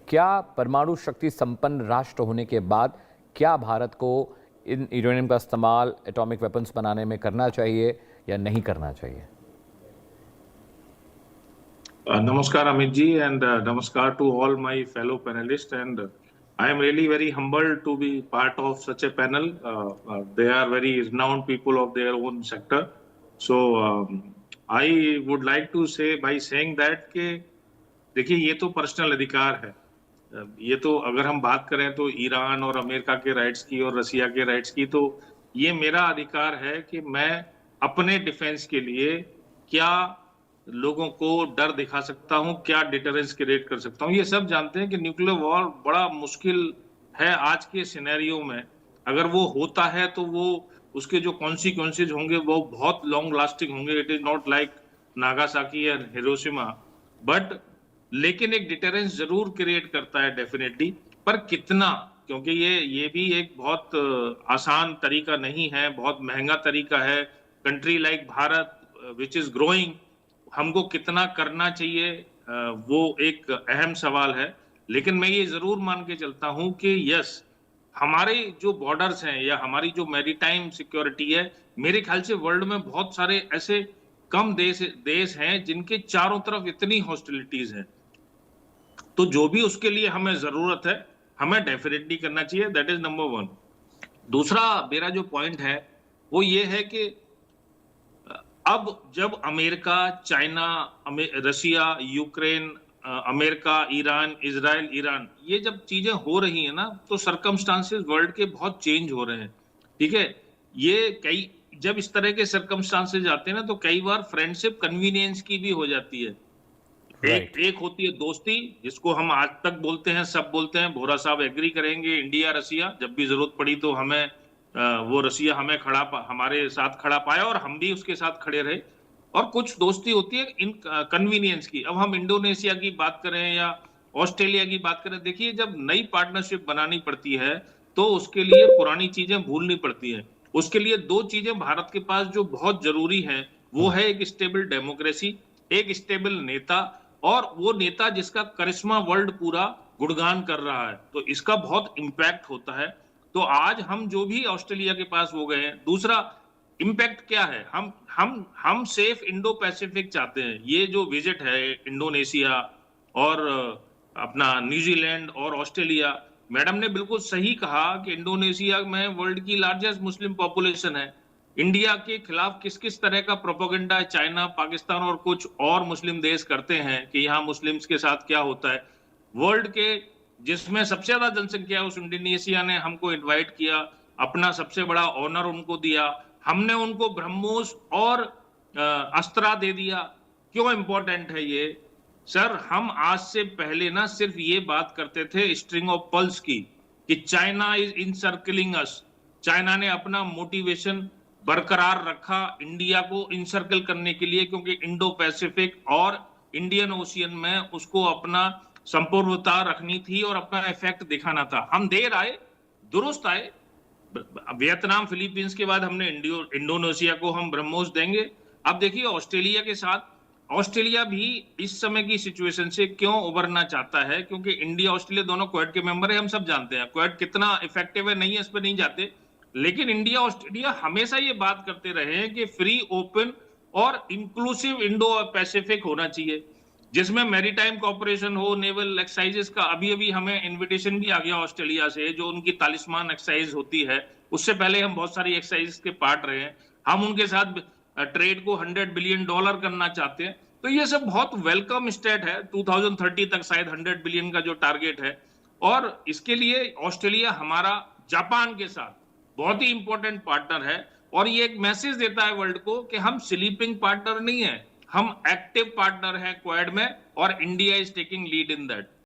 क्या परमाणु शक्ति संपन्न राष्ट्र होने के बाद क्या भारत को इन यूरेनियम का इस्तेमाल एटॉमिक वेपन्स बनाने में करना चाहिए या नहीं करना चाहिए? Namaskar, Amit ji, and namaskar to all my fellow panelists. And I am really very humbled to be part of such a panel. They are very renowned people of their own sector. So I would like to say by saying that कि देखिए ये तो personal अधिकार है। ये तो अगर हम बात करें तो ईरान और अमेरिका के राइट्स की और रसिया के राइट्स की, तो ये मेरा अधिकार है कि मैं अपने डिफेंस के लिए क्या लोगों को डर दिखा सकता हूं, क्या डिटरेंस क्रिएट कर सकता हूं। ये सब जानते हैं कि न्यूक्लियर वॉर बड़ा मुश्किल है आज के सिनेरियो में। अगर वो होता है तो वो उसके जो कॉन्सिक्वेंसेज होंगे वो बहुत लॉन्ग लास्टिंग होंगे। It is not like Nagasaki या हिरोशिमा, बट लेकिन एक डिटरेंस जरूर क्रिएट करता है डेफिनेटली। पर कितना, क्योंकि ये भी एक बहुत आसान तरीका नहीं है, बहुत महंगा तरीका है। Country like Bharat which is growing, हमको कितना करना चाहिए वो एक अहम सवाल है। लेकिन मैं ये जरूर मान के चलता हूं कि यस, हमारे जो बॉर्डर्स हैं या हमारी जो मैरीटाइम सिक्योरिटी है, मेरे ख्याल से वर्ल्ड में बहुत सारे ऐसे कम देश हैं जिनके चारों तरफ इतनी हॉस्टिलिटीज हैं। तो जो भी उसके लिए हमें जरूरत है, हमें डेफिनेटली करना चाहिए। That is number one. दूसरा मेरा जो पॉइंट है वो ये है कि अब जब America, China, Russia, Ukraine, America, Iran, Israel, Iran, ये जब चीजें हो रही हैं ना, तो सर्कमस्टांसेस वर्ल्ड के बहुत चेंज हो रहे हैं। ठीक है, ये जब इस तरह के सर्कमस्टांसेस आते हैं ना, तो कई बार फ्रेंडशिप कन्वीनियंस की भी हो जाती है। एक होती है दोस्ती, जिसको हम आज तक बोलते हैं, सब बोलते हैं, भोरा साहब एग्री करेंगे, इंडिया रसिया, जब भी जरूरत पड़ी तो हमें वो रसिया हमें हमारे साथ खड़ा पाया और हम भी उसके साथ खड़े रहे। और कुछ दोस्ती होती है इन कन्वीनियंस की। अब हम इंडोनेशिया की बात करें या ऑस्ट्रेलिया की बात करें, देखिए जब नई पार्टनरशिप बनानी पड़ती है तो उसके लिए पुरानी चीजें भूलनी पड़ती है। उसके लिए दो चीजें भारत के पास जो बहुत जरूरी है वो है एक स्टेबल डेमोक्रेसी, एक स्टेबल नेता, और वो नेता जिसका करिश्मा वर्ल्ड पूरा गुणगान कर रहा है, तो इसका बहुत इंपैक्ट होता है। तो आज हम जो भी ऑस्ट्रेलिया के पास हो गए हैं, दूसरा इंपैक्ट क्या है, हम सेफ इंडो पैसिफिक चाहते हैं। ये जो विजिट है इंडोनेशिया और अपना न्यूजीलैंड और ऑस्ट्रेलिया, मैडम ने बिल्कुल सही कहा कि इंडोनेशिया में वर्ल्ड की लार्जेस्ट मुस्लिम पॉपुलेशन है। इंडिया के खिलाफ किस किस तरह का प्रोपेगेंडा चाइना, पाकिस्तान और कुछ और मुस्लिम देश करते हैं कि यहाँ मुस्लिम्स के साथ क्या होता है। वर्ल्ड के जिसमें सबसे ज्यादा जनसंख्या है उस इंडोनेशिया ने हमको इनवाइट किया, अपना सबसे बड़ा ऑनर उनको दिया, हमने उनको ब्रह्मोस और अस्त्रा दे दिया। क्यों इंपॉर्टेंट है ये सर? हम आज से पहले ना सिर्फ ये बात करते थे स्ट्रिंग ऑफ पल्स की कि चाइना इज इनसर्कलिंग अस। चाइना ने अपना मोटिवेशन बरकरार रखा इंडिया को इनसर्कल करने के लिए, क्योंकि इंडो पैसिफिक और इंडियन ओशियन में उसको अपना संपूर्णता रखनी थी और अपना इफेक्ट दिखाना था। हम देर आए दुरुस्त आए। वियतनाम, फिलीपींस के बाद हमने इंडोनेशिया को हम ब्रह्मोस देंगे। अब देखिए ऑस्ट्रेलिया के साथ, ऑस्ट्रेलिया भी इस समय की सिचुएशन से क्यों उबरना चाहता है, क्योंकि इंडिया ऑस्ट्रेलिया दोनों क्वाड के मेंबर है। हम सब जानते हैं क्वाड कितना इफेक्टिव है, नहीं है, इस पर नहीं जाते। लेकिन इंडिया ऑस्ट्रेलिया हमेशा ये बात करते रहे हैं कि फ्री, ओपन और इंक्लूसिव इंडो पैसिफिक होना चाहिए, जिसमें मैरीटाइम कॉर्पोरेशन हो, नेवल एक्सरसाइजेस का। अभी अभी हमें इनविटेशन भी आ गया ऑस्ट्रेलिया से, जो उनकी तालिस्मान एक्सरसाइज होती है। उससे पहले हम बहुत सारी एक्सरसाइज के पार्ट रहे हैं। हम उनके साथ ट्रेड को $100 बिलियन करना चाहते हैं। तो ये सब बहुत वेलकम स्टेट है। 2030 तक शायद 100 बिलियन का जो टारगेट है, और इसके लिए ऑस्ट्रेलिया हमारा जापान के साथ बहुत ही इंपॉर्टेंट पार्टनर है। और ये एक मैसेज देता है वर्ल्ड को कि हम स्लीपिंग पार्टनर नहीं है, हम एक्टिव पार्टनर हैं क्वाड में, और India is taking lead in that.